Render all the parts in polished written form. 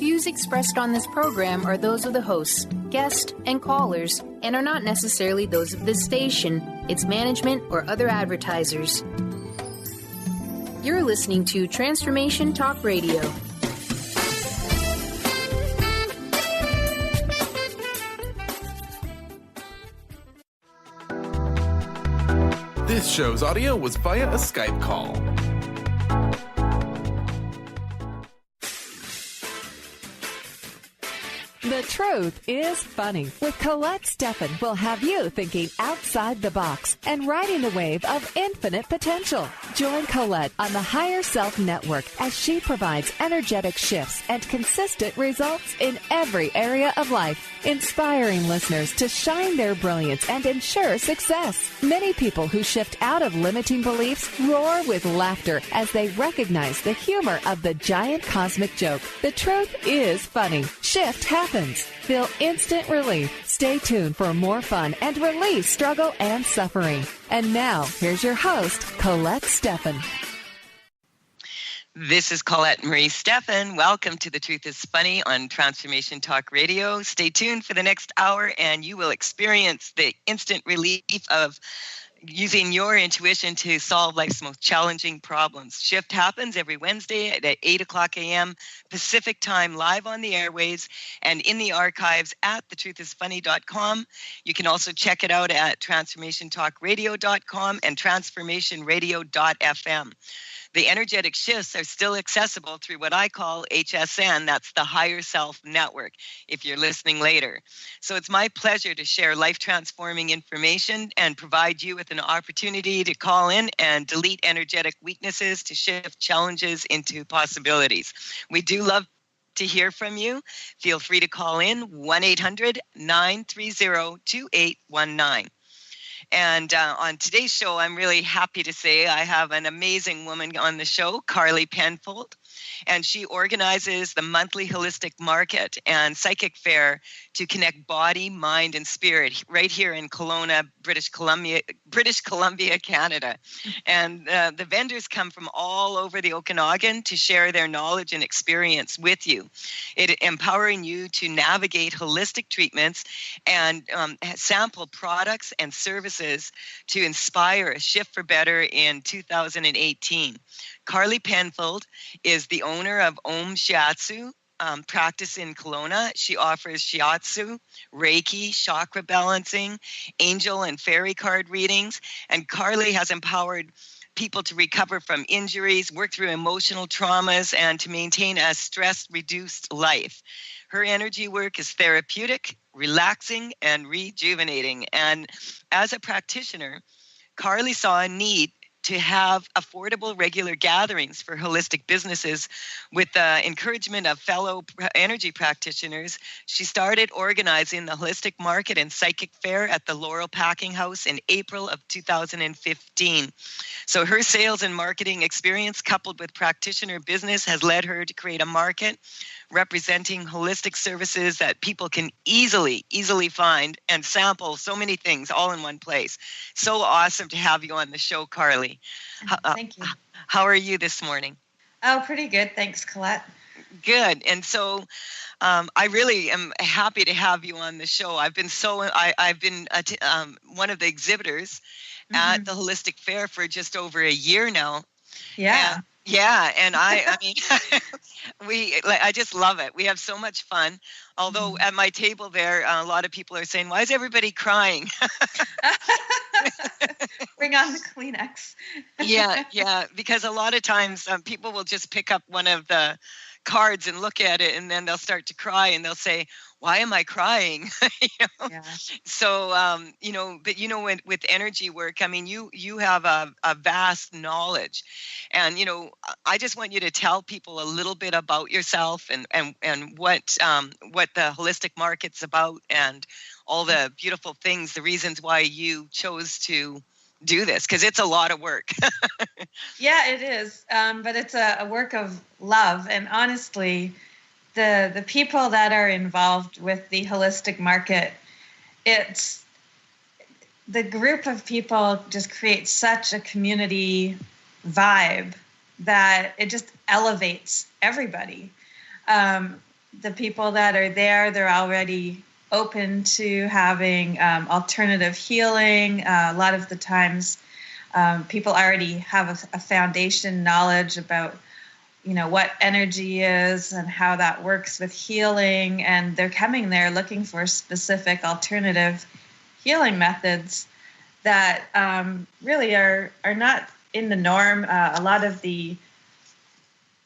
views expressed on this program are those of the hosts, guests, and callers, and are not necessarily those of this station, its management, or other advertisers. You're listening to Transformation Talk Radio. This show's audio was via a Skype call. The Truth is Funny with Colette Stefan will have you thinking outside the box and riding the wave of infinite potential. Join Colette on the Higher Self Network as she provides energetic shifts and consistent results in every area of life, inspiring listeners to shine their brilliance and ensure success. Many people who shift out of limiting beliefs roar with laughter as they recognize the humor of the giant cosmic joke. The truth is funny. Shift happens. Feel instant relief. Stay tuned for more fun and release struggle and suffering. And now, here's your host, Colette Stefan. This is Colette Marie Stefan. Welcome to The Truth is Funny on Transformation Talk Radio. Stay tuned for the next hour and you will experience the instant relief of using your intuition to solve life's most challenging problems. Shift happens every Wednesday at 8 o'clock a.m. Pacific time, live on the airwaves and in the archives at thetruthisfunny.com. You can also check it out at transformationtalkradio.com and transformationradio.fm. The energetic shifts are still accessible through what I call HSN, that's the Higher Self Network, if you're listening later. So it's my pleasure to share life-transforming information and provide you with an opportunity to call in and delete energetic weaknesses to shift challenges into possibilities. We do love to hear from you. Feel free to call in 1-800-930-2819. And on today's show, I'm really happy to say I have an amazing woman on the show, Carly Penfold, and she organizes the monthly holistic market and psychic fair to connect body, mind, and spirit right here in Kelowna, British Columbia, Canada. And the vendors come from all over the Okanagan to share their knowledge and experience with you. It empowering you to navigate holistic treatments and sample products and services to inspire a shift for better in 2018. Carly Penfold is the owner of Om Shiatsu practice in Kelowna. She offers shiatsu, Reiki, chakra balancing, angel and fairy card readings, and Carly has empowered people to recover from injuries, work through emotional traumas, and to maintain a stress-reduced life. Her energy work is therapeutic, relaxing, and rejuvenating. And as a practitioner, Carly saw a need to have affordable regular gatherings for holistic businesses with the encouragement of fellow energy practitioners. She started organizing the holistic market and psychic fair at the Laurel Packing House in April of 2015. So her sales and marketing experience coupled with practitioner business has led her to create a market representing holistic services that people can easily find and sample so many things all in one place. So awesome to have you on the show, Carly. Thank you. How are you this morning? Oh, pretty good. Thanks, Colette. Good. And so I really am happy to have you on the show. I've been one of the exhibitors at the Holistic Fair for just over a year now. Yeah. And I mean, I just love it. We have so much fun. Although at my table there, a lot of people are saying, "Why is everybody crying?" Bring on the Kleenex. Yeah, because a lot of times people will just pick up one of the cards and look at it, and then they'll start to cry, and they'll say, "Why am I crying?" Yeah. So, but with energy work, I mean, you have a vast knowledge, and I just want you to tell people a little bit about yourself and what the holistic market's about, and all the beautiful things, the reasons why you chose to do this, because it's a lot of work. Yeah, it is, but it's a work of love, and honestly, the people that are involved with the holistic market, it's the group of people just creates such a community vibe that it just elevates everybody. the people that are there, they're already open to having alternative healing. A lot of the times, people already have a foundation knowledge about, what energy is and how that works with healing. And they're coming there looking for specific alternative healing methods that really are not in the norm. A lot of the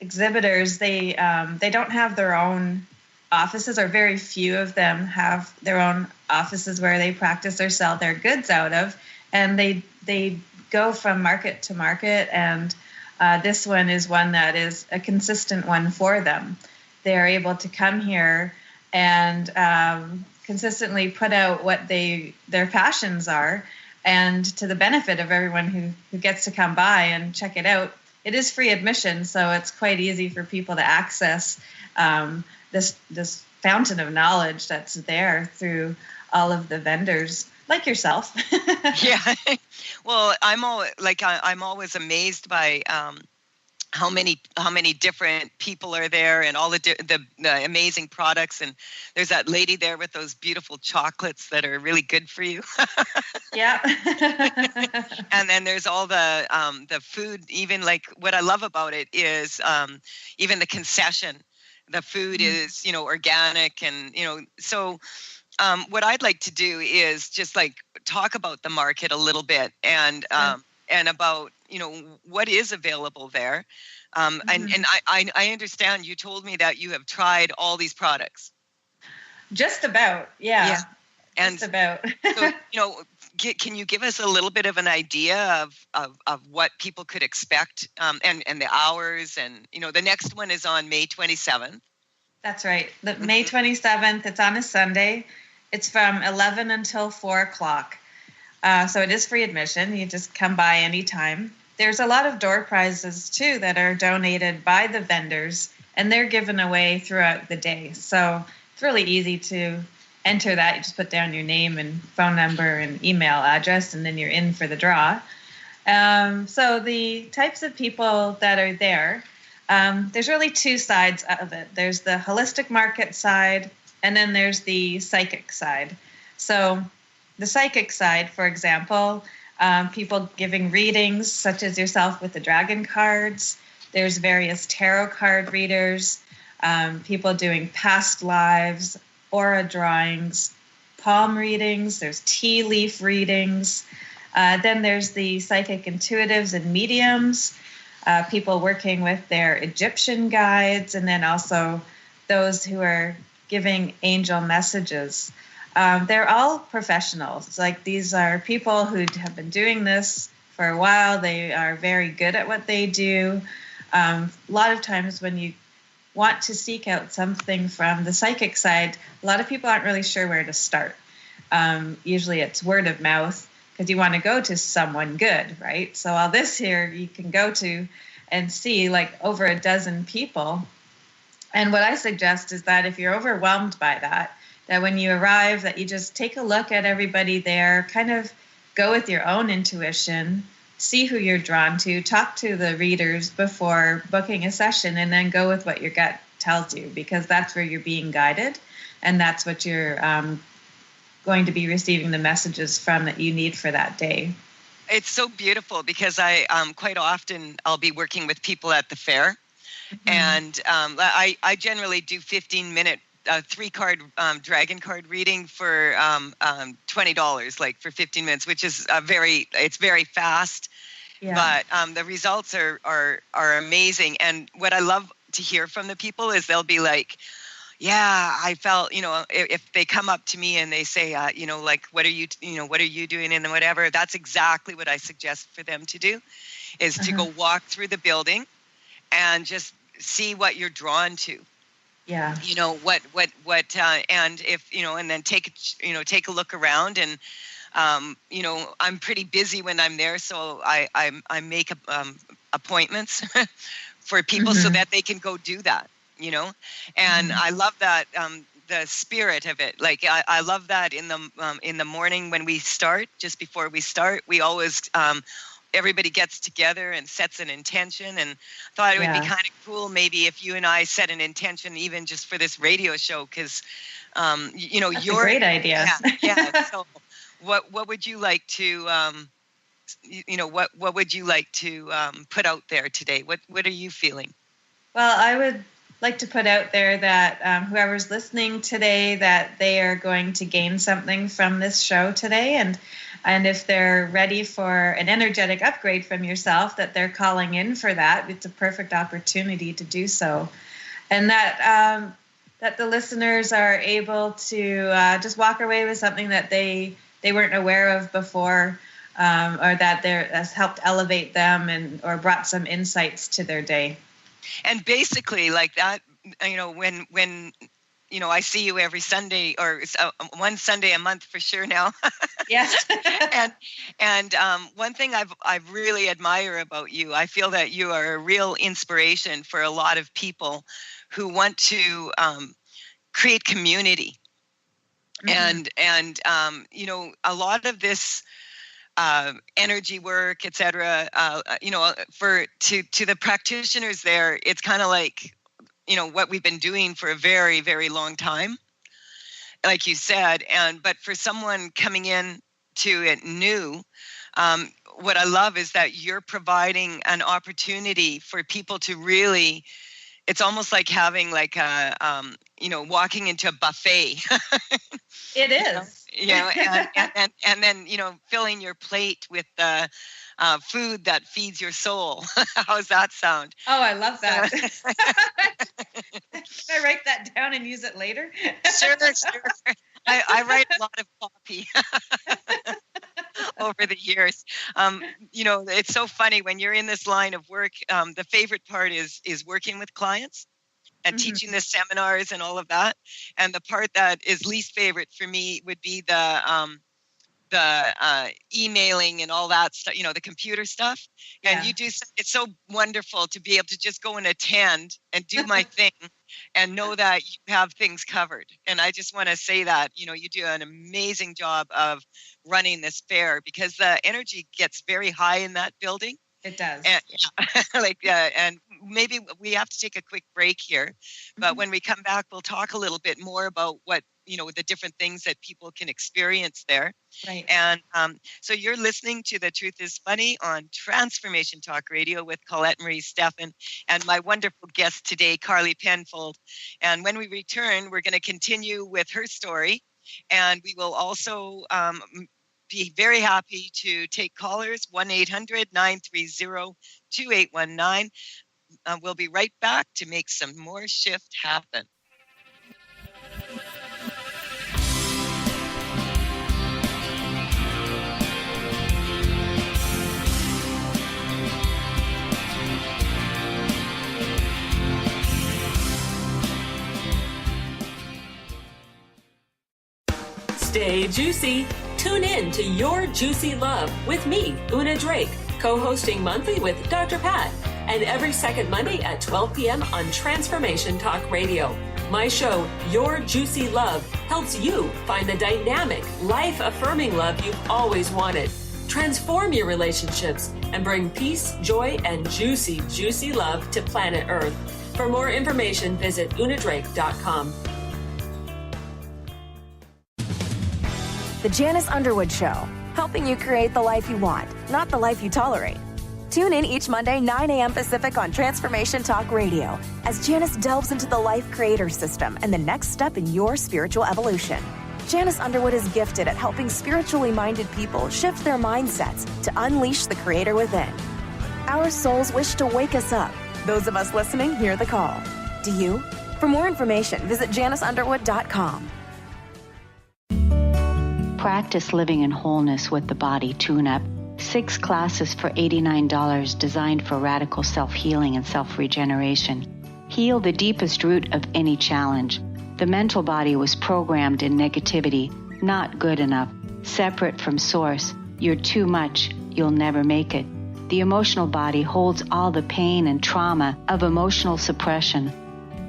exhibitors, they don't have their own offices, or very few of them have their own offices where they practice or sell their goods out of, and they go from market to market, and this one is one that is a consistent one for them. They're able to come here and consistently put out what their passions are, and to the benefit of everyone who gets to come by and check it out. It is free admission, so it's quite easy for people to access this fountain of knowledge that's there through all of the vendors, like yourself. Yeah. Well, I'm always amazed by how many different people are there, and all the amazing products. And there's that lady there with those beautiful chocolates that are really good for you. Yeah. And then there's all the food. Even like what I love about it is even the concession. The food is organic, and so. What I'd like to do is just like talk about the market a little bit, and about what is available there. And I understand you told me that you have tried all these products. Just about, yeah. And just about. So, can you give us a little bit of an idea of what people could expect, and the hours, and the next one is on May 27th. That's right. May 27th. It's on a Sunday. It's from 11 until 4 o'clock. So it is free admission. You just come by anytime. There's a lot of door prizes, too, that are donated by the vendors, and they're given away throughout the day. So it's really easy to enter that. You just put down your name and phone number and email address, and then you're in for the draw. So the types of people that are there, there's really two sides of it. There's the holistic market side, and then there's the psychic side. So the psychic side, for example, people giving readings, such as yourself with the dragon cards. There's various tarot card readers, people doing past lives, aura drawings, palm readings. There's tea leaf readings. Then there's the psychic intuitives and mediums, people working with their Egyptian guides, and then also those who are giving angel messages. They're all professionals. Like, these are people who have been doing this for a while. They are very good at what they do. A lot of times when you want to seek out something from the psychic side, a lot of people aren't really sure where to start. Usually it's word of mouth, because you want to go to someone good, right? So all this here you can go to and see like over a dozen people. And what I suggest is that if you're overwhelmed by that when you arrive, that you just take a look at everybody there, kind of go with your own intuition, see who you're drawn to, talk to the readers before booking a session, and then go with what your gut tells you, because that's where you're being guided, and that's what you're going to be receiving the messages from that you need for that day. It's so beautiful, because I quite often I'll be working with people at the fair, and I generally do 15-minute 3-card dragon card reading for $20, like for 15 minutes, which is it's very fast. Yeah. But the results are amazing. And what I love to hear from the people is they'll be like, yeah, I felt, if they come up to me and they say, like, what are you doing and whatever, that's exactly what I suggest for them to do, is to go walk through the building and just see what you're drawn to. Yeah. And if, and then take a look around, and, I'm pretty busy when I'm there. So I make appointments for people so that they can go do that, and I love that, the spirit of it. Like, I love that in the morning when we start, just before we start, we always, everybody ggets together and sets an intention, and thought it would be kind of cool maybe if you and I set an intention even just for this radio show, because That's a great idea. So what would you like to what would you like to put out there today? What are you feeling? Well, I would like to put out there that whoever's listening today, that they are going to gain something from this show today, and if they're ready for an energetic upgrade from yourself, that they're calling in for that. It's a perfect opportunity to do so, and that the listeners are able to just walk away with something that they weren't aware of before, or that has helped elevate them or brought some insights to their day. And basically, like that, when I see you every Sunday, or one Sunday a month for sure now. Yes. and one thing I really admire about you, I feel that you are a real inspiration for a lot of people who want to create community. Mm-hmm. And a lot of this energy work, etc. To the practitioners there, it's kind of like, what we've been doing for a very, very long time, like you said. But for someone coming in to it new, what I love is that you're providing an opportunity for people to really, it's almost like having like a, walking into a buffet. It is. And then, filling your plate with the food that feeds your soul. How's that sound? Oh, I love that. Can I write that down and use it later? Sure. I write a lot of copy over the years. It's so funny when you're in this line of work. The favorite part is working with clients and teaching the seminars and all of that. And the part that is least favorite for me would be the emailing and all that stuff, the computer stuff. And you do, it's so wonderful to be able to just go and attend and do my thing and know that you have things covered. And I just want to say that, you do an amazing job of running this fair, because the energy gets very high in that building. It does. And, and maybe we have to take a quick break here, but when we come back, we'll talk a little bit more about what, the different things that people can experience there. Right. And so you're listening to The Truth is Funny on Transformation Talk Radio with Colette Marie Stefan and my wonderful guest today, Carly Penfold. And when we return, we're going to continue with her story, and we will also be very happy to take callers, 1-800-930-2819. We'll be right back to make some more shift happen. Stay juicy. Tune in to Your Juicy Love with me, Una Drake, co-hosting monthly with Dr. Pat, and every second Monday at 12 p.m. on Transformation Talk Radio. My show, Your Juicy Love, helps you find the dynamic, life-affirming love you've always wanted. Transform your relationships and bring peace, joy, and juicy, juicy love to planet Earth. For more information, visit unadrake.com. The Janice Underwood Show, helping you create the life you want, not the life you tolerate. Tune in each Monday, 9 a.m. Pacific on Transformation Talk Radio as Janice delves into the life creator system and the next step in your spiritual evolution. Janice Underwood is gifted at helping spiritually minded people shift their mindsets to unleash the creator within. Our souls wish to wake us up. Those of us listening hear the call. Do you? For more information, visit JaniceUnderwood.com. Practice living in wholeness with the body tune-up. 6 classes for $89 designed for radical self-healing and self-regeneration. Heal the deepest root of any challenge. The mental body was programmed in negativity, not good enough, separate from source. You're too much, you'll never make it. The emotional body holds all the pain and trauma of emotional suppression,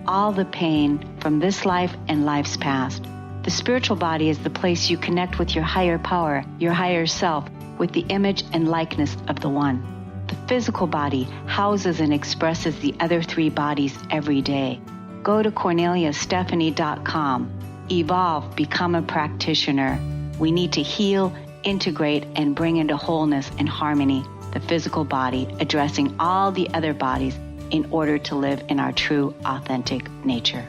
all the pain from this life and life's past. The spiritual body is the place you connect with your higher power, your higher self, with the image and likeness of the One. The physical body houses and expresses the other three bodies every day. Go to CorneliaStephanie.com. Evolve, become a practitioner. We need to heal, integrate, and bring into wholeness and harmony the physical body, addressing all the other bodies in order to live in our true, authentic nature.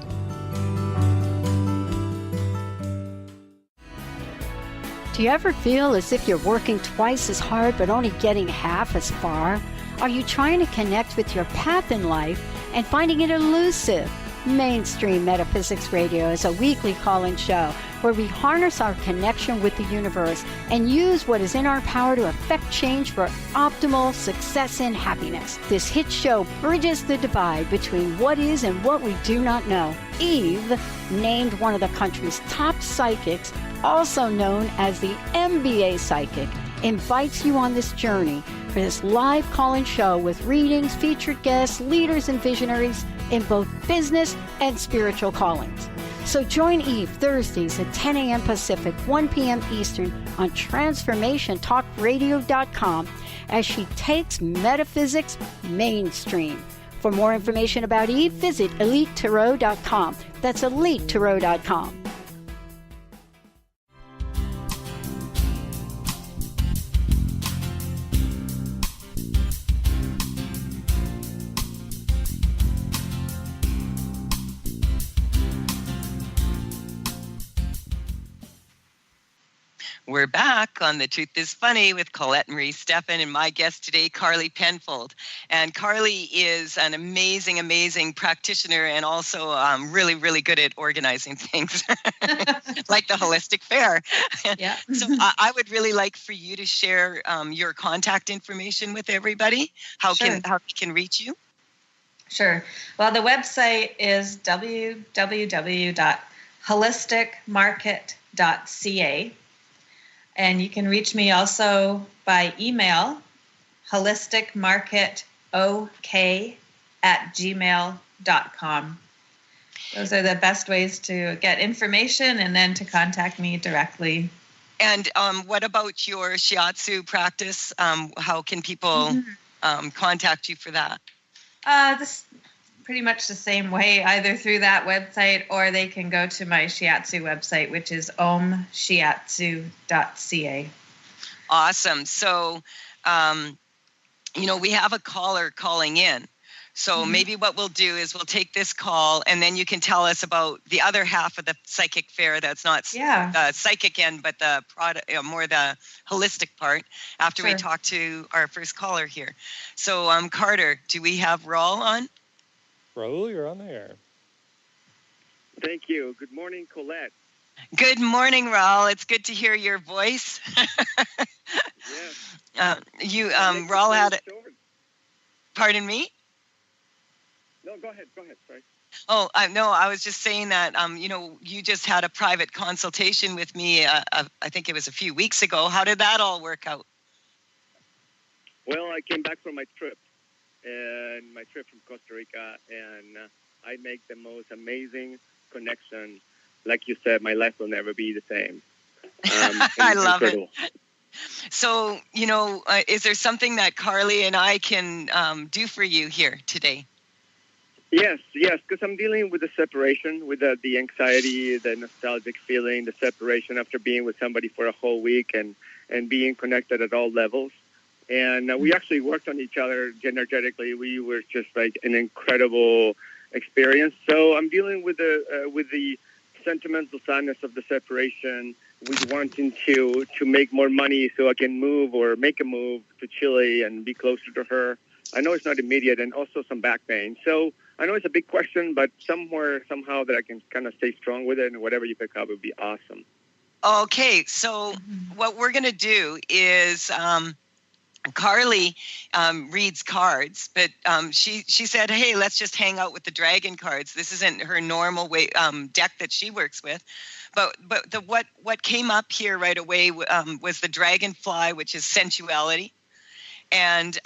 Do you ever feel as if you're working twice as hard but only getting half as far? Are you trying to connect with your path in life and finding it elusive? Mainstream Metaphysics Radio is a weekly call-in show where we harness our connection with the universe and use what is in our power to affect change for optimal success and happiness. This hit show bridges the divide between what is and what we do not know. Eve, named one of the country's top psychics, also known as the MBA psychic, invites you on this journey for this live call-in show with readings, featured guests, leaders, and visionaries in both business and spiritual callings. So join Eve Thursdays at 10 a.m. Pacific, 1 p.m. Eastern on TransformationTalkRadio.com as she takes metaphysics mainstream. For more information about Eve, visit EliteTarot.com. That's EliteTarot.com. We're back on The Truth is Funny with Colette Marie Stefan and my guest today, Carly Penfold. And Carly is an amazing, amazing practitioner and also really, really good at organizing things like the Holistic Fair. Yeah. So I would really like for you to share your contact information with everybody. How Sure. how we can reach you? Sure. Well, the website is www.holisticmarket.ca. And you can reach me also by email, holisticmarketok@gmail.com. Those are the best ways to get information and then to contact me directly. And what about your shiatsu practice? How can people contact you for that? This pretty much the same way, either through that website or they can go to my shiatsu website, which is omshiatsu.ca. Awesome. So, we have a caller calling in. So maybe what we'll do is we'll take this call and then you can tell us about the other half of the psychic fair that's not the psychic end, but the product, more the holistic part after we talk to our first caller here. So, Carter, do we have Raul on? Raul, you're on the air. Thank you. Good morning, Colette. Good morning, Raul. It's good to hear your voice. Yes. Raul had. Pardon me? No, go ahead. Sorry. Oh, no, I was just saying that, you just had a private consultation with me. I think it was a few weeks ago. How did that all work out? Well, I came back from my trip. And my trip from Costa Rica, and I make the most amazing connection. Like you said, my life will never be the same. I love it. So, is there something that Carly and I can do for you here today? Yes, because I'm dealing with the separation, with the anxiety, the nostalgic feeling, the separation after being with somebody for a whole week and being connected at all levels. And we actually worked on each other energetically. We were just like an incredible experience. So I'm dealing with the sentimental sadness of the separation, with wanting to make more money so I can move or make a move to Chile and be closer to her. I know it's not immediate, and also some back pain. So I know it's a big question, but somehow that I can kind of stay strong with it, and whatever you pick up would be awesome. Okay, so what we're going to do is Carly reads cards, but she said, hey, let's just hang out with the dragon cards. This isn't her normal way deck that she works with. But what came up here right away was the dragonfly, which is sensuality. And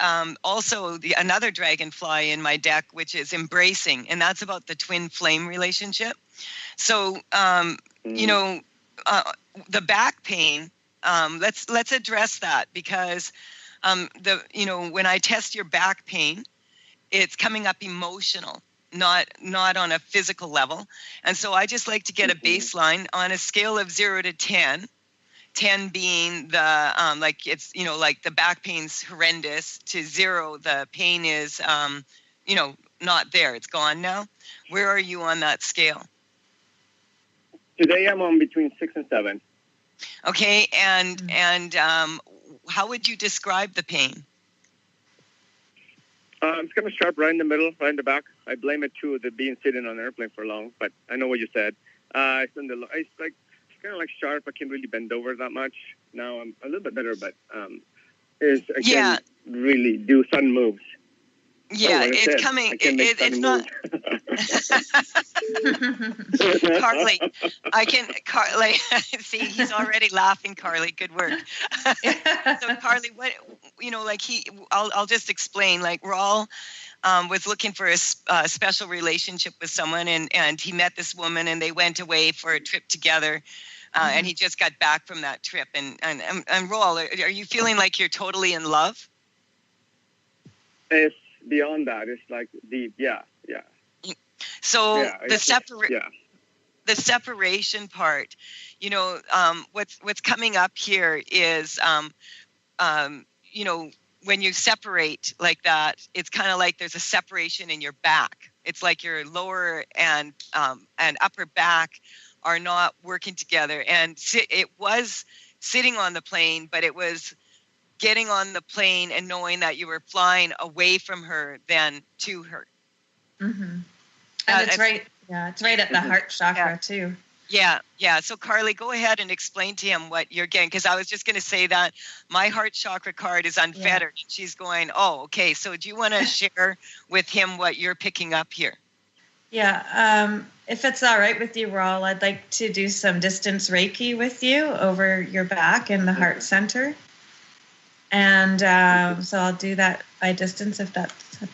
also another dragonfly in my deck, which is embracing. And that's about the twin flame relationship. So, the back pain let's address that, because when I test your back pain, it's coming up emotional, not on a physical level. And so I just like to get a baseline on a scale of 0 to 10. 10 being the like the back pain's horrendous, to 0 the pain is not there, it's gone now. Where are you on that scale? Today I'm on between 6 and 7. Okay, and how would you describe the pain? It's kind of sharp right in the middle, right in the back. I blame it to the being sitting on an airplane for long, but I know what you said. It's kind of like sharp. I can't really bend over that much. Now I'm a little bit better, but I can't really do sudden moves. Yeah, it's coming. It's not. Carly, see, he's already laughing. Carly, good work. So Carly, I'll just explain. Like, Raul was looking for a special relationship with someone, and he met this woman, and they went away for a trip together. And he just got back from that trip. And Raul, are you feeling like you're totally in love? It's beyond that. It's like deep. Yeah. So the separation part, what's coming up here is, when you separate like that, it's kind of like there's a separation in your back. It's like your lower and upper back are not working together. And it was sitting on the plane, but it was getting on the plane and knowing that you were flying away from her than to her. Mm-hmm. And it's right. Yeah, it's right at the heart chakra too. Yeah. So Carly, go ahead and explain to him what you're getting, because I was just going to say that my heart chakra card is unfettered. Yeah. She's going, oh, okay. So do you want to share with him what you're picking up here? Yeah. If it's all right with you, Raul, I'd like to do some distance Reiki with you over your back in the heart center. And so I'll do that by distance if I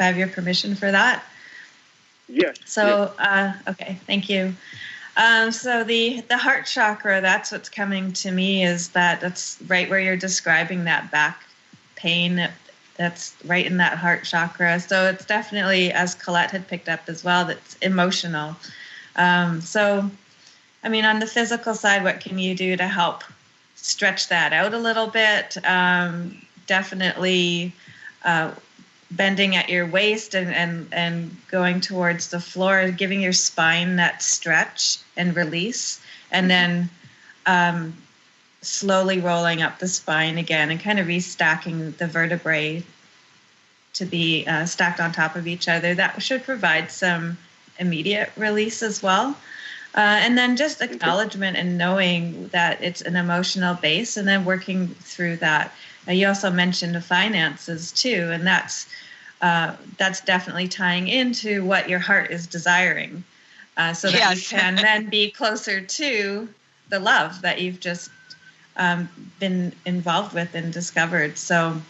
have your permission for that. Yes. So, okay, thank you. So the heart chakra, that's what's coming to me, is that's right where you're describing that back pain. That's right in that heart chakra. So it's definitely, as Colette had picked up as well, that's emotional. So, I mean, on the physical side, what can you do to help stretch that out a little bit? Definitely bending at your waist and going towards the floor, giving your spine that stretch and release, and then slowly rolling up the spine again and kind of restacking the vertebrae to be stacked on top of each other. That should provide some immediate release as well. And then just acknowledgement and knowing that it's an emotional base, and then working through that. You also mentioned the finances too, and that's definitely tying into what your heart is desiring, so that you can then be closer to the love that you've just been involved with and discovered. So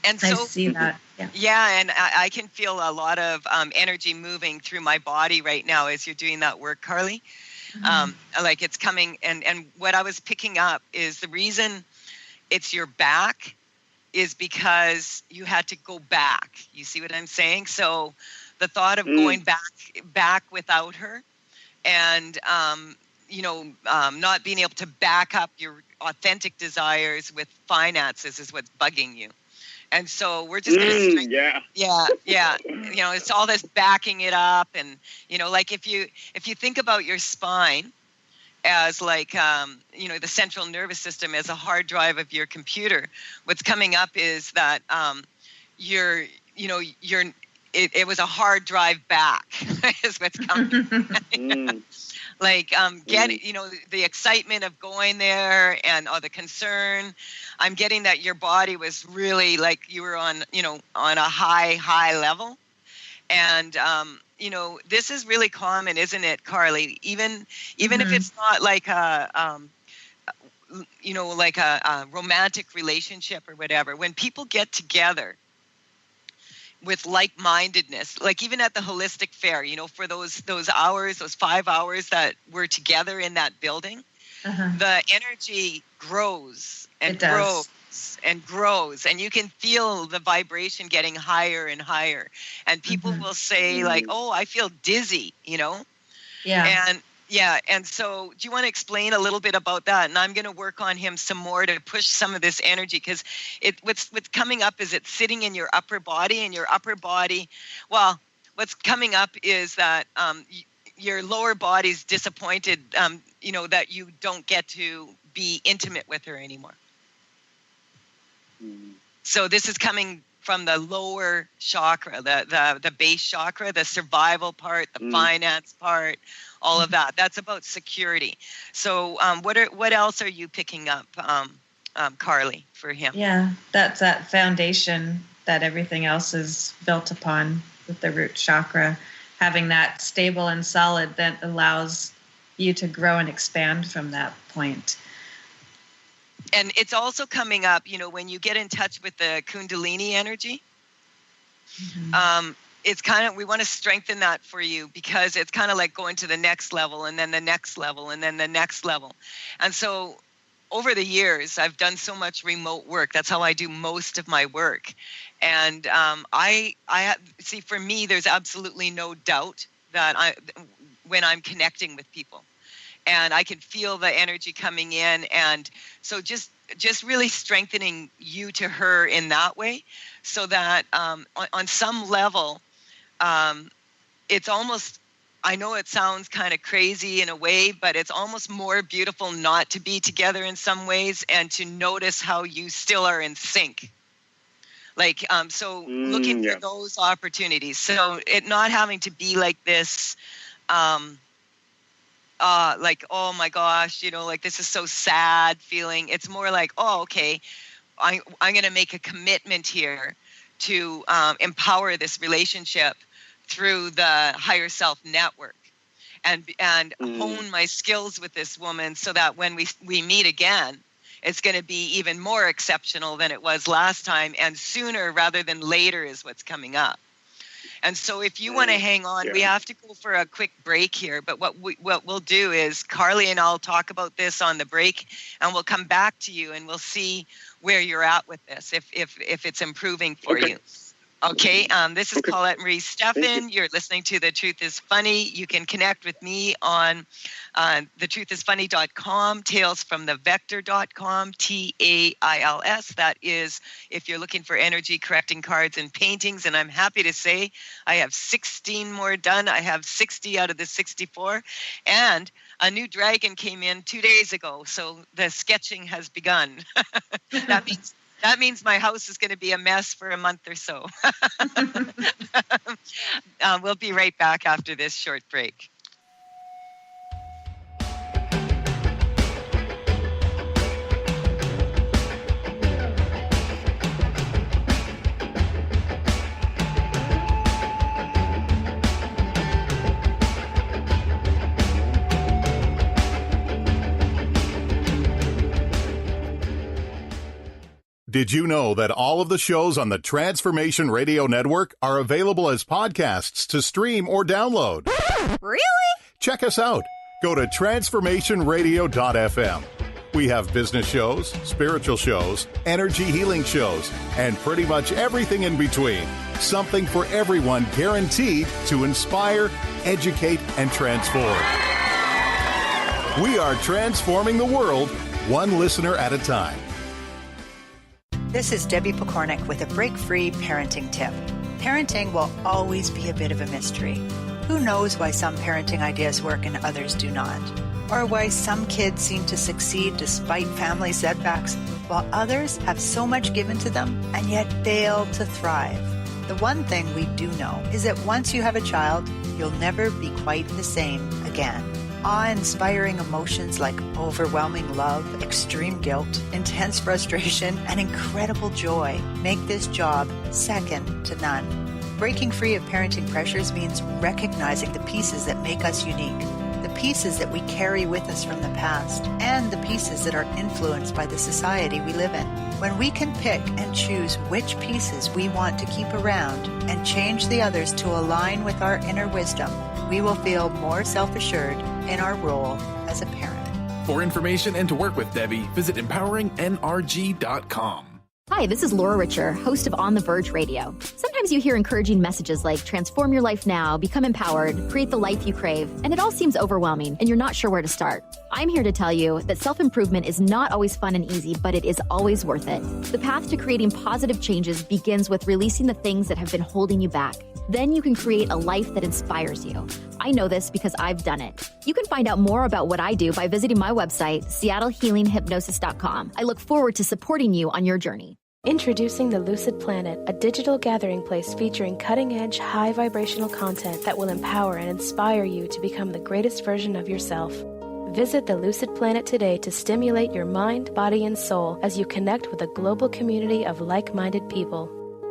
I see that. Yeah, and I can feel a lot of energy moving through my body right now as you're doing that work, Carly. Mm-hmm. Like it's coming, and what I was picking up is the reason it's your back is because you had to go back. You see what I'm saying? So the thought of going back without her, and not being able to back up your authentic desires with finances is what's bugging you. And so we're just going to it's all this backing it up, and like if you think about your spine as like the central nervous system as a hard drive of your computer, what's coming up is that it was a hard drive back is what's coming. Like the excitement of going there and the concern. I'm getting that your body was really like you were on a high level, and this is really common, isn't it, Carly? Even if it's not like a romantic relationship or whatever, when people get together with like-mindedness, like even at the holistic fair, for those hours, those 5 hours that we're together in that building, the energy grows and grows, and you can feel the vibration getting higher and higher. And people will say like, "Oh, I feel dizzy," And so do you want to explain a little bit about that? And I'm going to work on him some more to push some of this energy, because what's coming up is it's sitting in your upper body, and your upper body, well, what's coming up is that your lower body's disappointed, that you don't get to be intimate with her anymore. So this is coming from the lower chakra, the base chakra, the survival part, the finance part, all of that. That's about security. So what else are you picking up, Carly, for him? Yeah, that's that foundation that everything else is built upon, with the root chakra. Having that stable and solid, that allows you to grow and expand from that point. And it's also coming up, when you get in touch with the Kundalini energy, it's kind of, we want to strengthen that for you, because it's kind of like going to the next level, and then the next level, and then the next level. And so over the years, I've done so much remote work. That's how I do most of my work. And I see, for me, there's absolutely no doubt that when I'm connecting with people, and I can feel the energy coming in. And so just really strengthening you to her in that way, so that on some level, it's almost, I know it sounds kind of crazy in a way, but it's almost more beautiful not to be together in some ways, and to notice how you still are in sync. Like, so looking for those opportunities. So it not having to be like this, like, oh my gosh, like this is so sad feeling. It's more like, oh, okay, I'm going to make a commitment here to empower this relationship through the higher self network, and hone my skills with this woman, so that when we meet again, it's going to be even more exceptional than it was last time, and sooner rather than later is what's coming up. And so if you want to hang on, we have to go for a quick break here. But what we'll do is Carly and I'll talk about this on the break, and we'll come back to you, and we'll see where you're at with this, if it's improving for you. Okay, this is Colette Marie Stefan. You're listening to The Truth is Funny. You can connect with me on thetruthisfunny.com, talesfromthevector.com, TAILS. That is if you're looking for energy correcting cards and paintings. And I'm happy to say I have 16 more done. I have 60 out of the 64. And a new dragon came in 2 days ago, so the sketching has begun. That means my house is going to be a mess for a month or so. We'll be right back after this short break. Did you know that all of the shows on the Transformation Radio Network are available as podcasts to stream or download? Really? Check us out. Go to transformationradio.fm. We have business shows, spiritual shows, energy healing shows, and pretty much everything in between. Something for everyone, guaranteed to inspire, educate, and transform. We are transforming the world, one listener at a time. This is Debbie Pokornik with a break-free parenting tip. Parenting will always be a bit of a mystery. Who knows why some parenting ideas work and others do not? Or why some kids seem to succeed despite family setbacks, while others have so much given to them and yet fail to thrive. The one thing we do know is that once you have a child, you'll never be quite the same again. Awe-inspiring emotions like overwhelming love, extreme guilt, intense frustration, and incredible joy make this job second to none. Breaking free of parenting pressures means recognizing the pieces that make us unique, the pieces that we carry with us from the past, and the pieces that are influenced by the society we live in. When we can pick and choose which pieces we want to keep around and change the others to align with our inner wisdom, we will feel more self-assured in our role as a parent. For information and to work with Debbie, visit empoweringnrg.com. Hi, this is Laura Richer, host of On the Verge Radio. Sometimes you hear encouraging messages like transform your life now, become empowered, create the life you crave, and it all seems overwhelming and you're not sure where to start. I'm here to tell you that self-improvement is not always fun and easy, but it is always worth it. The path to creating positive changes begins with releasing the things that have been holding you back. Then you can create a life that inspires you. I know this because I've done it. You can find out more about what I do by visiting my website, seattlehealinghypnosis.com. I look forward to supporting you on your journey. Introducing the Lucid Planet, a digital gathering place featuring cutting-edge, high-vibrational content that will empower and inspire you to become the greatest version of yourself. Visit the Lucid Planet today to stimulate your mind, body, and soul as you connect with a global community of like-minded people.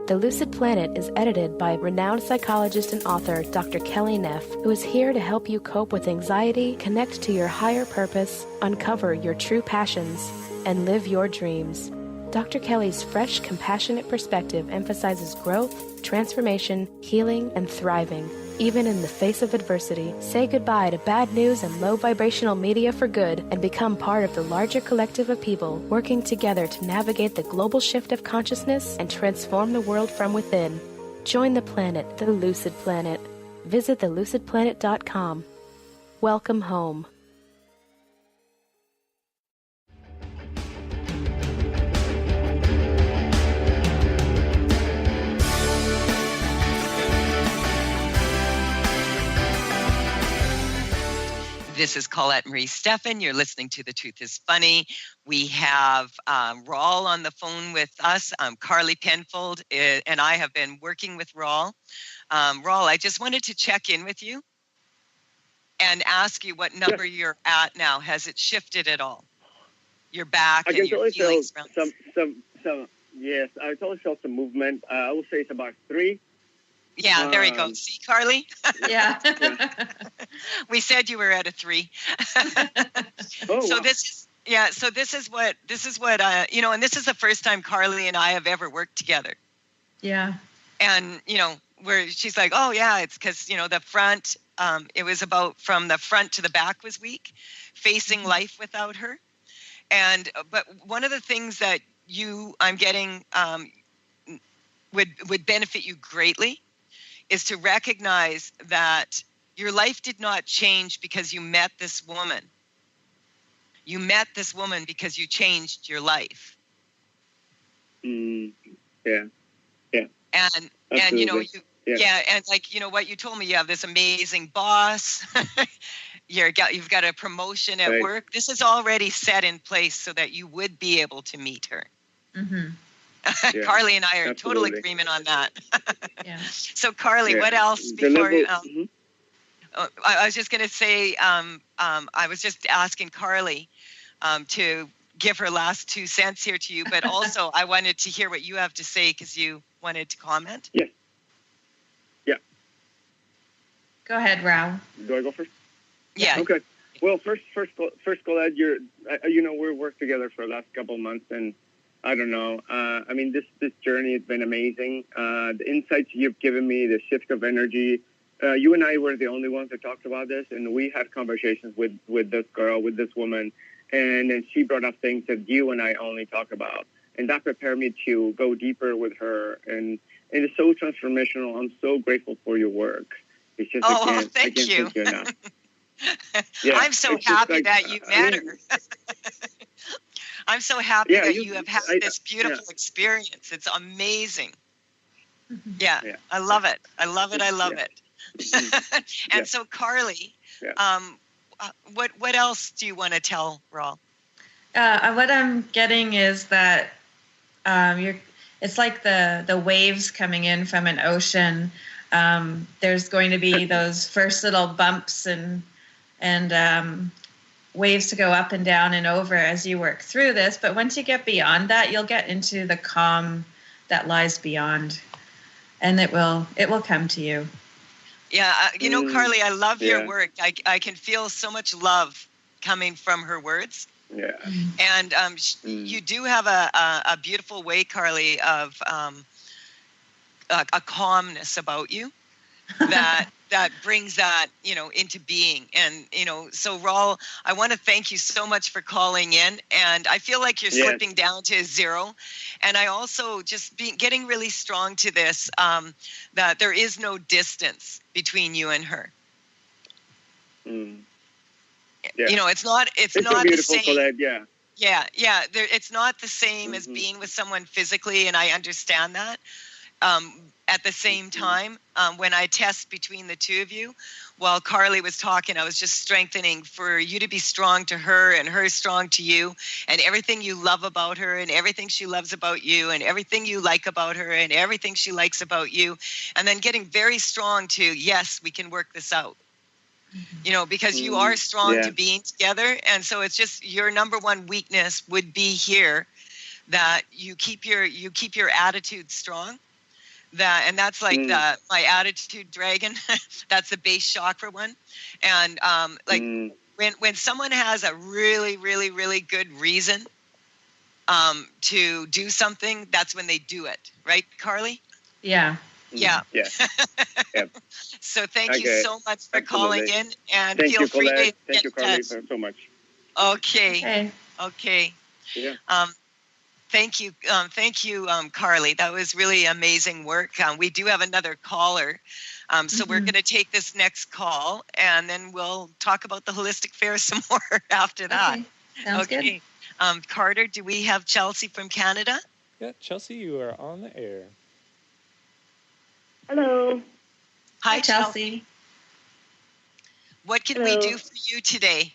The Lucid Planet is edited by renowned psychologist and author Dr. Kelly Neff, who is here to help you cope with anxiety, connect to your higher purpose, uncover your true passions, and live your dreams. Dr. Kelly's fresh, compassionate perspective emphasizes growth, transformation, healing, and thriving. Even in the face of adversity, say goodbye to bad news and low vibrational media for good and become part of the larger collective of people working together to navigate the global shift of consciousness and transform the world from within. Join the planet, the Lucid Planet. Visit thelucidplanet.com. Welcome home. This is Colette Marie Stefan. You're listening to The Truth is Funny. We have Raul on the phone with us. Carly Penfold and I have been working with Raul. Raul, I just wanted to check in with you and ask you what number you're at now. Has it shifted at all? Your back and your feelings around yes, I totally felt some movement. I will say it's about 3. Yeah, there you go. See, Carly? Yeah. We said you were at a 3. Oh, so wow. this is what and this is the first time Carly and I have ever worked together. Yeah. And, where she's like, oh yeah, it's because, the front, it was about from the front to the back was weak, facing life without her. But one of the things that I'm getting, would benefit you greatly is to recognize that your life did not change because you met this woman. You met this woman because you changed your life. Yeah. And and like, what you told me, you have this amazing boss. You've got a promotion at work. This is already set in place so that you would be able to meet her. Mm-hmm. Yeah, Carly and I are in total agreement on that. Yeah. So, Carly, what else before? I was just going to say, I was just asking Carly to give her last 2 cents here to you, but also I wanted to hear what you have to say because you wanted to comment. Yes. Yeah. Go ahead, Raul. Do I go first? Yeah. Okay. Well, first, Colette, we've worked together for the last couple of months, and I don't know. This journey has been amazing. The insights you've given me, the shift of energy. You and I were the only ones that talked about this, and we had conversations with this girl, with this woman, and then she brought up things that you and I only talk about, and that prepared me to go deeper with her. And it's so transformational. I'm so grateful for your work. It's just thank you. Thank you enough. Yeah, I'm so happy that you met her. I'm so happy that you have had this beautiful experience. It's amazing. Yeah, I love it. I love it. And so, Carly, what else do you want to tell Raul? What I'm getting is that it's like the waves coming in from an ocean. There's going to be those first little bumps and waves to go up and down and over as you work through this. But once you get beyond that, you'll get into the calm that lies beyond, and it will come to you. Yeah, Carly, I love your work. I can feel so much love coming from her words. Yeah. And you do have a beautiful way, Carly, of a calmness about you. that brings that, into being. And, so Raul, I want to thank you so much for calling in. And I feel like you're slipping down to 0. And I also just getting really strong to this, that there is no distance between you and her. Mm. Yeah. It's not so the beautiful, same. Colette, Yeah. It's not the same as being with someone physically. And I understand that. At the same time, when I test between the two of you, while Carly was talking, I was just strengthening for you to be strong to her and her strong to you, and everything you love about her and everything she loves about you and everything you like about her and everything she likes about you, and then getting very strong to, yes, we can work this out. Because you are strong to being together. And so it's just your number one weakness would be here, that you keep your attitude strong. And that's like my attitude dragon. That's the base chakra one. And when someone has a really, really, really good reason to do something, that's when they do it. Right, Carly? Yeah. Yeah. Yeah. So thank you so much for calling in, and thank feel you, free Colette. to Thank you, Carly, touch. so much. Okay. Yeah. Thank you, Carly. That was really amazing work. We do have another caller, so we're going to take this next call, and then we'll talk about the holistic fair some more after that. Okay. Sounds good. Carter, do we have Chelsea from Canada? Yeah, Chelsea, you are on the air. Hello. Hi, Chelsea. What can we do for you today?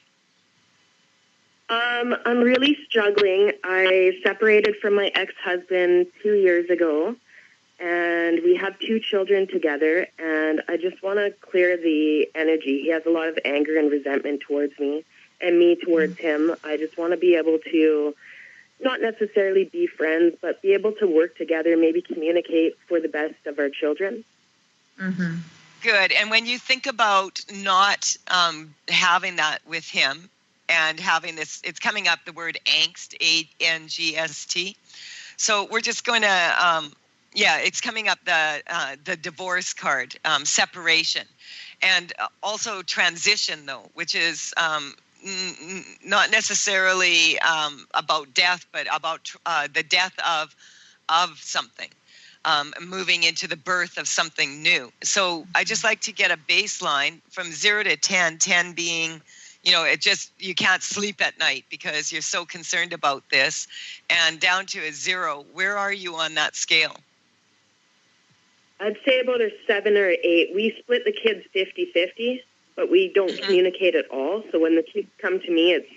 I'm really struggling. I separated from my ex-husband 2 years ago, and we have 2 children together, and I just want to clear the energy. He has a lot of anger and resentment towards me, and me towards him. I just want to be able to not necessarily be friends, but be able to work together, maybe communicate for the best of our children. Mm-hmm. Good. And when you think about not having that with him and having this, it's coming up, the word angst, A-N-G-S-T. So we're just going to, it's coming up, the divorce card, separation, and also transition, though, which is not necessarily about death, but about the death of something. Moving into the birth of something new. So I just like to get a baseline from 0 to 10, 10 being, you can't sleep at night because you're so concerned about this, and down to a 0. Where are you on that scale? I'd say about a 7 or 8. We split the kids 50-50, but we don't communicate at all. So when the kids come to me, it's,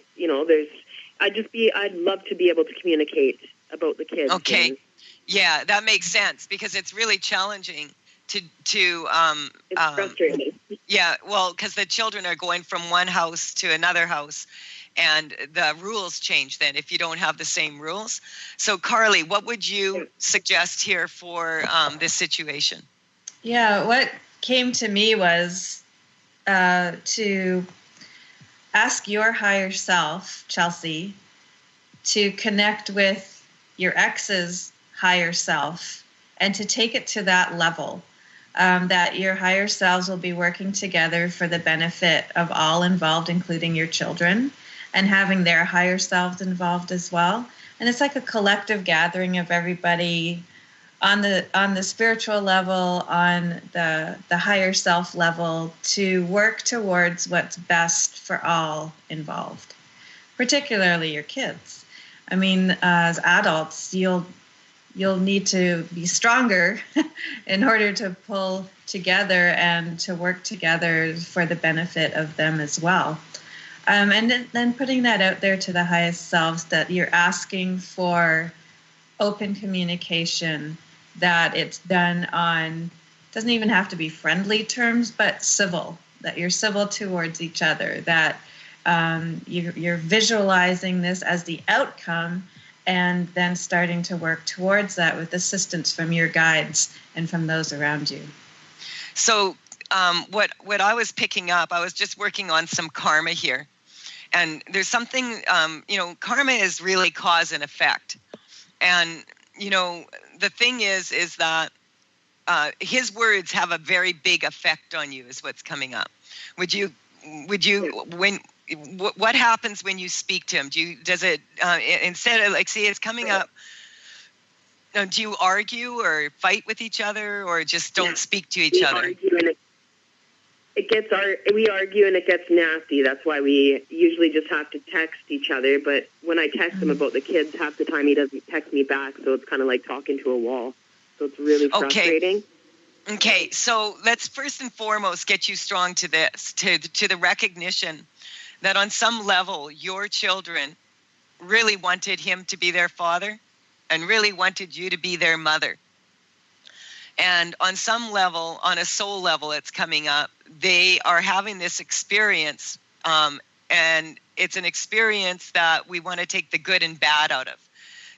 I'd love to be able to communicate about the kids. Okay. Yeah, that makes sense, because it's really challenging to it's frustrating. Yeah, well, because the children are going from one house to another house, and the rules change then if you don't have the same rules. So, Carly, what would you suggest here for this situation? Yeah, what came to me was to ask your higher self, Chelsea, to connect with your ex's higher self and to take it to that level, that your higher selves will be working together for the benefit of all involved, including your children, and having their higher selves involved as well. And it's like a collective gathering of everybody on the spiritual level, on the higher self level, to work towards what's best for all involved, particularly your kids. I mean, as adults, you'll need to be stronger in order to pull together and to work together for the benefit of them as well. And then putting that out there to the highest selves, that you're asking for open communication, that it's done on, doesn't even have to be friendly terms, but civil, that you're civil towards each other, that you're visualizing this as the outcome, and then starting to work towards that with assistance from your guides and from those around you. So what I was picking up, I was just working on some karma here. And there's something, karma is really cause and effect. And, the thing is that his words have a very big effect on you is what's coming up. What happens when you speak to him? Does it, instead of like, see, it's coming up, do you argue or fight with each other or just don't speak to each other? We argue and it gets nasty. That's why we usually just have to text each other. But when I text him about the kids, half the time he doesn't text me back. So it's kind of like talking to a wall. So it's really frustrating. Okay. So let's first and foremost get you strong to this, to the recognition that on some level, your children really wanted him to be their father and really wanted you to be their mother. And on some level, on a soul level, it's coming up. They are having this experience, and it's an experience that we want to take the good and bad out of.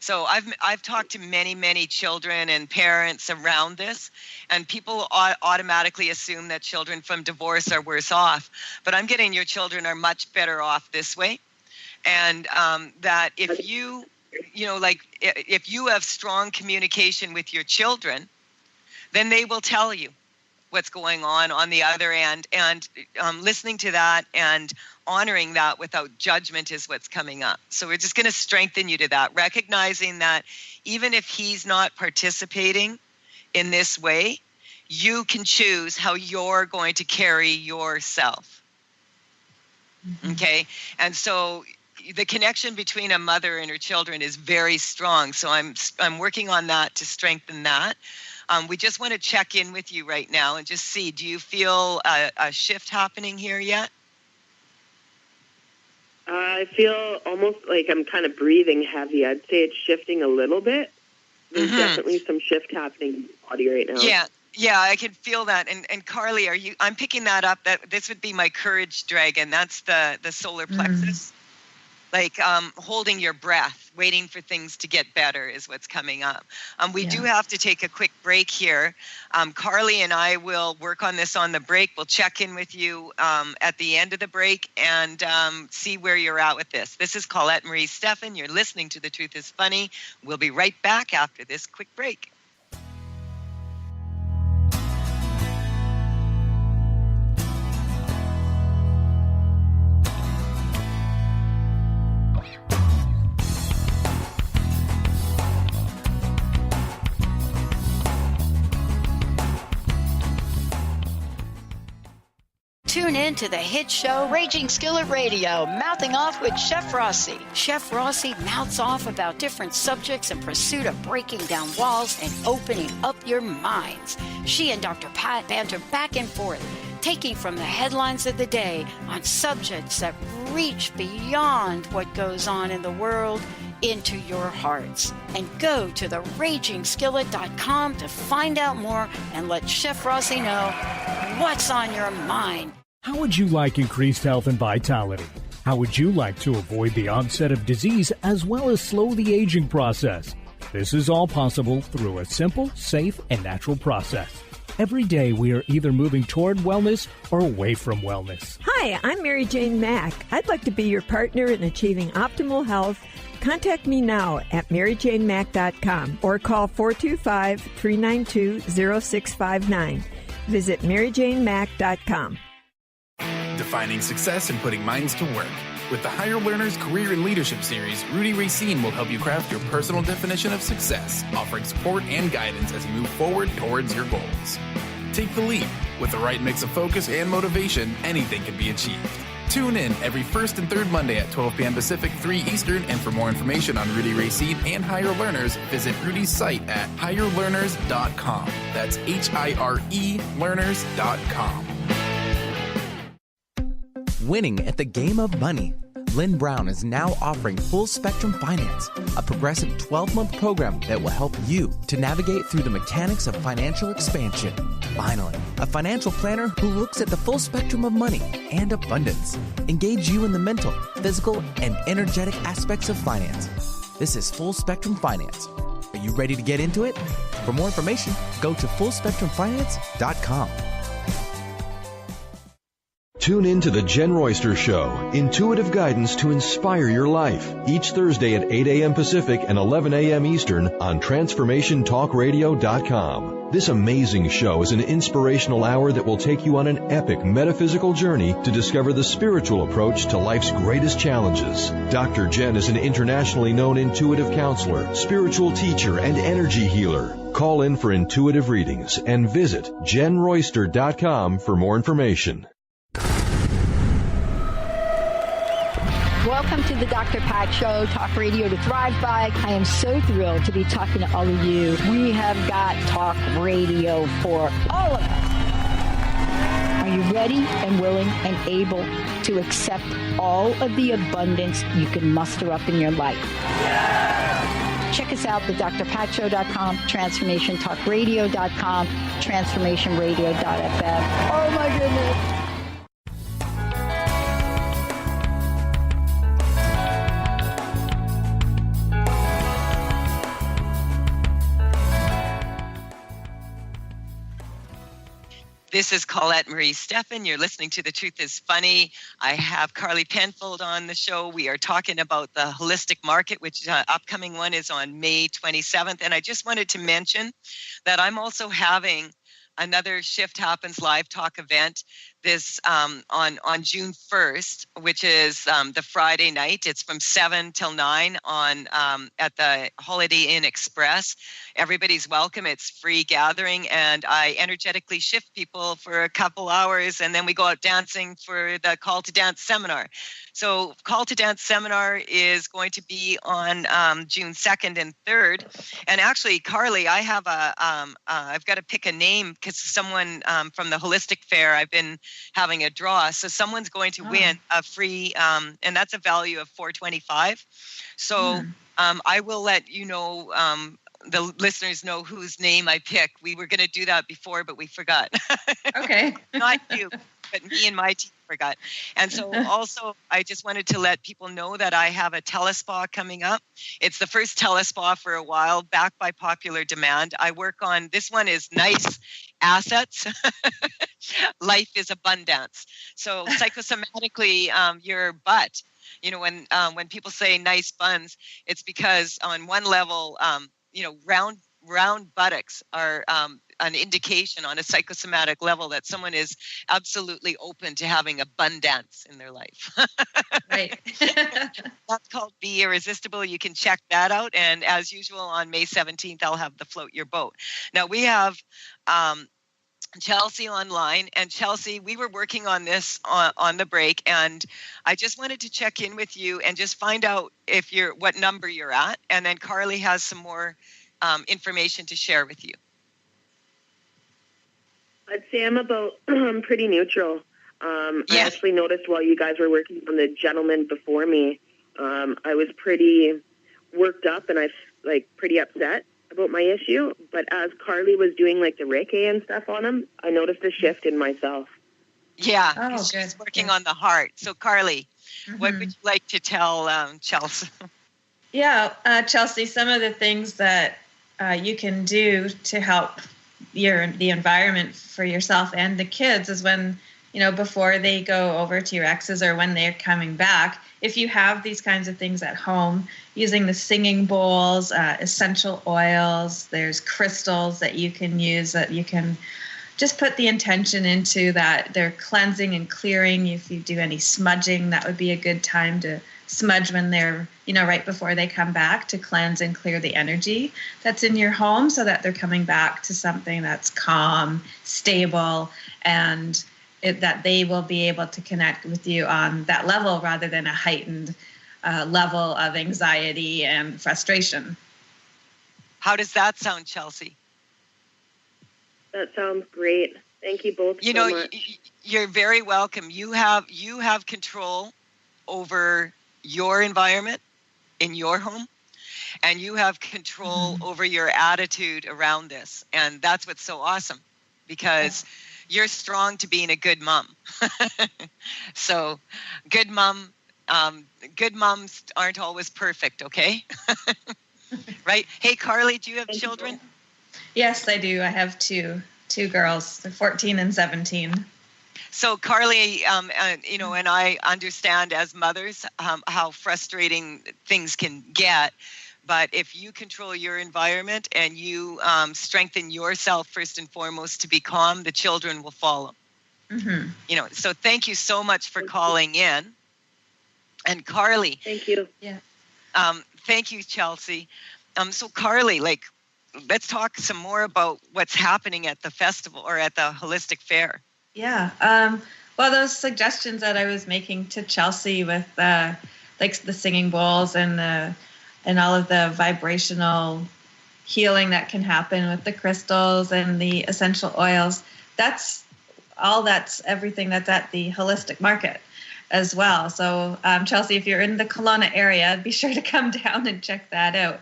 So I've talked to many children and parents around this, and people automatically assume that children from divorce are worse off. But I'm getting your children are much better off this way, and that if you have strong communication with your children, then they will tell you what's going on the other end. And listening to that and honoring that without judgment is what's coming up. So we're just going to strengthen you to that, recognizing that even if he's not participating in this way, you can choose how you're going to carry yourself. Mm-hmm. Okay? And so the connection between a mother and her children is very strong. So I'm working on that to strengthen that. We just want to check in with you right now and just see, do you feel a shift happening here yet? I feel almost like I'm kind of breathing heavy. I'd say it's shifting a little bit. There's definitely some shift happening in the body right now. Yeah, I can feel that. And Carly, I'm picking that up. That this would be my courage dragon. That's the solar plexus. Like holding your breath, waiting for things to get better is what's coming up. We do have to take a quick break here. Carly and I will work on this on the break. We'll check in with you at the end of the break and see where you're at with this. This is Colette Marie Stefan. You're listening to The Truth is Funny. We'll be right back after this quick break. Tune in to the hit show Raging Skillet Radio, Mouthing Off with Chef Rossi. Chef Rossi mouths off about different subjects in pursuit of breaking down walls and opening up your minds. She and Dr. Pat banter back and forth, taking from the headlines of the day on subjects that reach beyond what goes on in the world into your hearts. And go to theragingskillet.com to find out more and let Chef Rossi know what's on your mind. How would you like increased health and vitality? How would you like to avoid the onset of disease as well as slow the aging process? This is all possible through a simple, safe, and natural process. Every day we are either moving toward wellness or away from wellness. Hi, I'm Mary Jane Mack. I'd like to be your partner in achieving optimal health. Contact me now at maryjanemack.com or call 425-392-0659. Visit maryjanemack.com. Defining success and putting minds to work. With the Higher Learners Career and Leadership Series, Rudy Racine will help you craft your personal definition of success, offering support and guidance as you move forward towards your goals. Take the leap. With the right mix of focus and motivation, anything can be achieved. Tune in every first and third Monday at 12 p.m. Pacific, 3 Eastern, and for more information on Rudy Racine and Higher Learners, visit Rudy's site at higherlearners.com. That's HIRE learners.com. Winning at the game of money. Lynn Brown is now offering Full Spectrum Finance, a progressive 12-month program that will help you to navigate through the mechanics of financial expansion. Finally, a financial planner who looks at the full spectrum of money and abundance. Engage you in the mental, physical, and energetic aspects of finance. This is Full Spectrum Finance. Are you ready to get into it? For more information, go to fullspectrumfinance.com. Tune in to The Jen Royster Show, intuitive guidance to inspire your life, each Thursday at 8 a.m. Pacific and 11 a.m. Eastern on TransformationTalkRadio.com. This amazing show is an inspirational hour that will take you on an epic metaphysical journey to discover the spiritual approach to life's greatest challenges. Dr. Jen is an internationally known intuitive counselor, spiritual teacher, and energy healer. Call in for intuitive readings and visit JenRoyster.com for more information. Welcome to the Dr. Pat Show, Talk Radio to Thrive By. I am so thrilled to be talking to all of you. We have got talk radio for all of us. Are you ready and willing and able to accept all of the abundance you can muster up in your life? Yeah! Check us out at drpatshow.com, transformationtalkradio.com, transformationradio.fm. Oh my goodness. This is Colette Marie Stefan. You're listening to The Truth is Funny. I have Carly Penfold on the show. We are talking about the holistic market, which upcoming one is on May 27th. And I just wanted to mention that I'm also having another Shift Happens live talk event this on June 1st, which is the Friday night. It's from 7 till 9 on at the Holiday Inn Express. Everybody's welcome. It's free gathering, and I energetically shift people for a couple hours, and then we go out dancing for the Call to Dance seminar. So Call to Dance seminar is going to be on June 2nd and 3rd. And actually, Carly, I have I've got to pick a name because someone from the Holistic Fair, I've been having a draw. So someone's going to win a free, and that's a value of $425. So I will let you know, the listeners know whose name I pick. We were going to do that before, but we forgot. Okay. Not you, but me and my team forgot. And so also, I just wanted to let people know that I have a telespa coming up. It's the first telespa for a while, backed by popular demand. I work on, this one is nice assets. Life is abundance. So psychosomatically, your butt, you know, when people say nice buns, it's because on one level, you know, round buttocks are an indication on a psychosomatic level that someone is absolutely open to having abundance in their life. Right. That's called Be Irresistible. You can check that out. And as usual, on May 17th, I'll have the Float Your Boat. Now we have Chelsea online, and Chelsea, we were working on this on the break, and I just wanted to check in with you and just find out if what number you're at, and then Carly has some more information to share with you. I'd say I'm about pretty neutral. I actually noticed while you guys were working on the gentleman before me, I was pretty worked up and pretty upset about my issue. But as Carly was doing like the Reiki and stuff on him, I noticed a shift in myself. Yeah, she's working on the heart. So Carly, what would you like to tell Chelsea? Yeah, Chelsea, some of the things that you can do to help the environment for yourself and the kids is when, you know, before they go over to your exes or when they're coming back, if you have these kinds of things at home, using the singing bowls, essential oils, there's crystals that you can use that you can just put the intention into that they're cleansing and clearing. If you do any smudging, that would be a good time to smudge when they're, you know, right before they come back, to cleanse and clear the energy that's in your home so that they're coming back to something that's calm, stable, and that they will be able to connect with you on that level rather than a heightened level of anxiety and frustration. How does that sound, Chelsea? That sounds great. Thank you both so much. You're very welcome. You have control over your environment in your home, and you have control over your attitude around this. And that's what's so awesome, because you're strong to being a good mom. So good moms aren't always perfect, okay? Right? Hey, Carly, do you have children? Yes, I do. I have two girls. They're 14 and 17. So Carly, you know, and I understand as mothers how frustrating things can get. But if you control your environment and you strengthen yourself first and foremost to be calm, the children will follow. Mm-hmm. You know, so thank you so much for calling in. And Carly. Thank you. Yeah. Thank you, Chelsea. So Carly, like, let's talk some more about what's happening at the festival or at the Holistic Fair. Yeah. Well, those suggestions that I was making to Chelsea with like the singing bowls and all of the vibrational healing that can happen with the crystals and the essential oils, that's everything that's at the Holistic Market as well. So Chelsea, if you're in the Kelowna area, be sure to come down and check that out.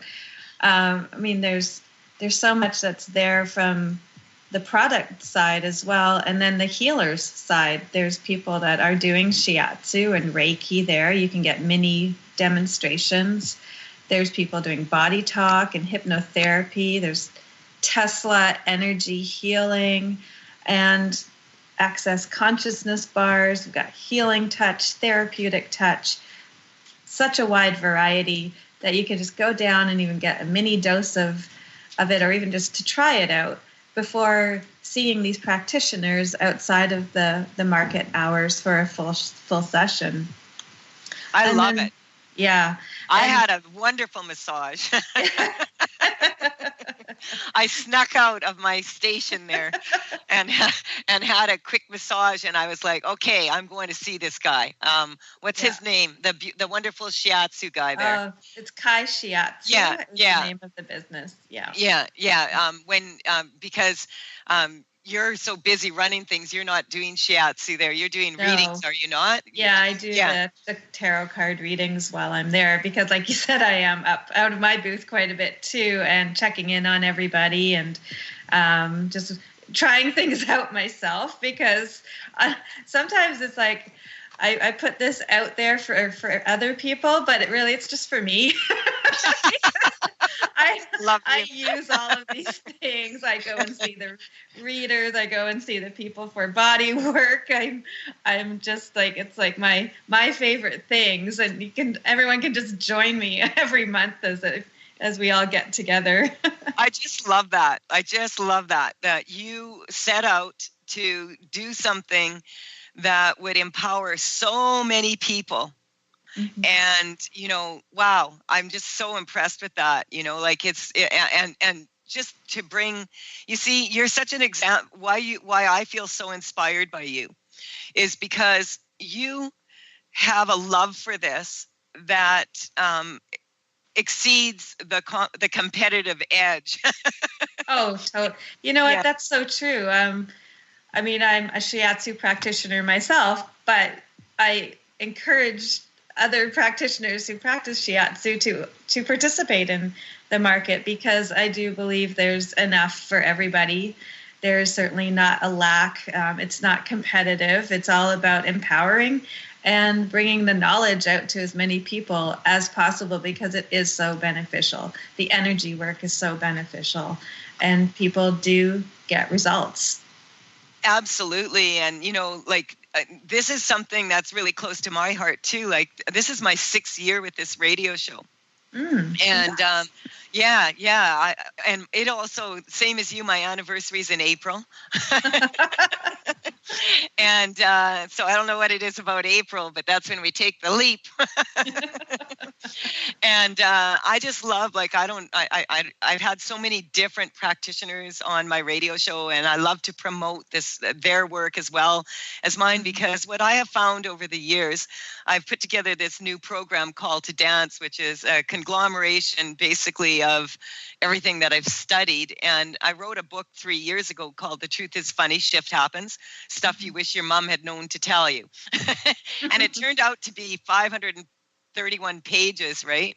I mean, there's so much that's there from the product side as well. And then the healers side, there's people that are doing shiatsu and Reiki there. You can get mini demonstrations. There's people doing body talk and hypnotherapy. There's Tesla energy healing and access consciousness bars. We've got healing touch, therapeutic touch, such a wide variety that you can just go down and even get a mini dose of it, or even just to try it out before seeing these practitioners outside of the market hours for a full session. I love it. Yeah. I had a wonderful massage. I snuck out of my station there and had a quick massage, and I was like, okay, I'm going to see this guy. What's his name? The wonderful shiatsu guy there. It's Kai Shiatsu. Yeah, is the name of the business. Yeah. Because you're so busy running things, you're not doing shiatsu there. You're doing readings, are you not? Yeah, I do the tarot card readings while I'm there because, like you said, I am up out of my booth quite a bit too and checking in on everybody and just trying things out myself because sometimes it's like I put this out there for other people, but it's just for me. I use all of these things. I go and see the readers. I go and see the people for body work. I'm just like, it's like my favorite things, and everyone can just join me every month as we all get together. I just love that. That you set out to do something that would empower so many people. Mm-hmm. And, wow, I'm just so impressed with that, like and just to bring, you see, you're such an example. Why I feel so inspired by you is because you have a love for this that exceeds the competitive edge. Oh, totally. You know what? That's so true. I mean, I'm a shiatsu practitioner myself, but I encourage other practitioners who practice shiatsu to participate in the market because I do believe there's enough for everybody. There's certainly not a lack. It's not competitive. It's all about empowering and bringing the knowledge out to as many people as possible because it is so beneficial. The energy work is so beneficial and people do get results. Absolutely. And, this is something that's really close to my heart too. Like, this is my 6th year with this radio show. And, and it also, same as you, my anniversary is in April. And so I don't know what it is about April, but that's when we take the leap. And I just love, I've had so many different practitioners on my radio show, and I love to promote their work as well as mine, because what I have found over the years, I've put together this new program called To Dance, which is a conglomeration basically of everything that I've studied. And I wrote a book 3 years ago called The Truth is Funny, Shift Happens, Stuff You Wish Your Mom Had Known to Tell You. And it turned out to be 531 pages, right?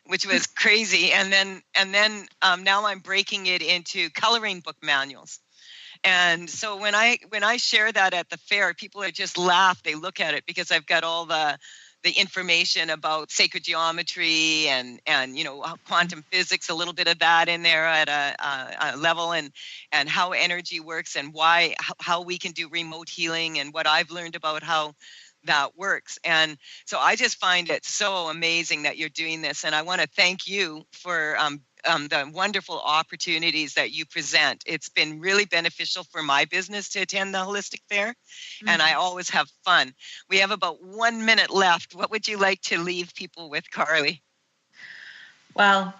Which was crazy. And then now I'm breaking it into coloring book manuals. And so when I share that at the fair, people are just laugh. They look at it because I've got all the the information about sacred geometry and quantum physics, a little bit of that in there at a level, and how energy works and how we can do remote healing and what I've learned about how that works. And so I just find it so amazing that you're doing this. And I want to thank you for the wonderful opportunities that you present. It's been really beneficial for my business to attend the Holistic Fair, and I always have fun. We have about 1 minute left. What would you like to leave people with, Carly? Well,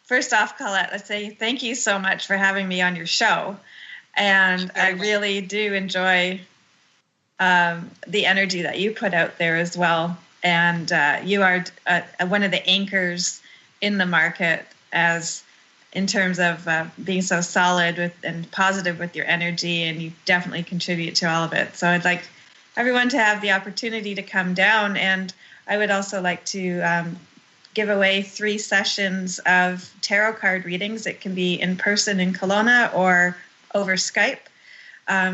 first off, Colette, let's say thank you so much for having me on your show. And I really do enjoy the energy that you put out there as well. And you are one of the anchors in the market, as in terms of being so solid and positive with your energy, and you definitely contribute to all of it. So I'd like everyone to have the opportunity to come down, and I would also like to give away 3 sessions of tarot card readings. It can be in person in Kelowna or over Skype.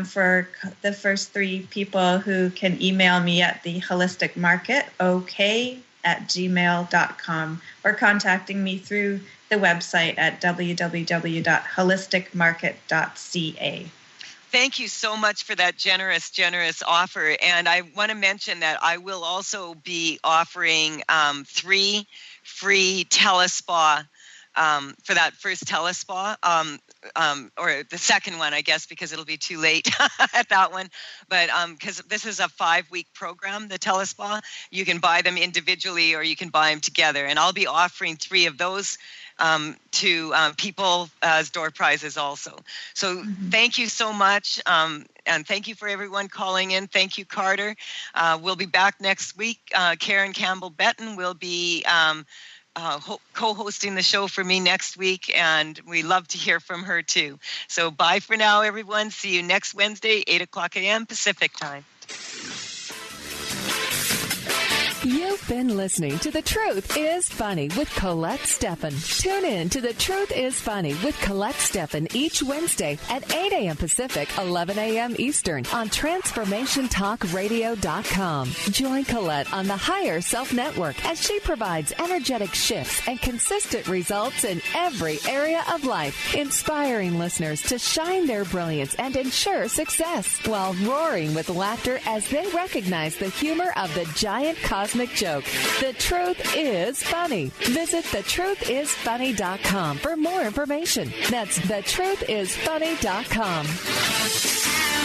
For the first 3 people who can email me at the Holistic Market, ok@gmail.com, or contacting me through the website at www.holisticmarket.ca. Thank you so much for that generous offer. And I want to mention that I will also be offering 3 free telespa for that first telespa, or the second one, I guess, because it'll be too late at that one. But because this is a 5-week program, the telespa, you can buy them individually or you can buy them together. And I'll be offering 3 of those to people as door prizes also. So thank you so much. And thank you for everyone calling in. Thank you, Carter. We'll be back next week. Karen Campbell-Betton will be co-hosting the show for me next week, and we love to hear from her too. So bye for now, everyone. See you next Wednesday, 8:00 a.m. Pacific time. You've been listening to The Truth is Funny with Colette Stefan. Tune in to The Truth is Funny with Colette Stefan each Wednesday at 8 a.m. Pacific, 11 a.m. Eastern on TransformationTalkRadio.com. Join Colette on the Higher Self Network as she provides energetic shifts and consistent results in every area of life, inspiring listeners to shine their brilliance and ensure success while roaring with laughter as they recognize the humor of the giant cosmic joke. The Truth is Funny. Visit thetruthisfunny.com for more information. That's thetruthisfunny.com.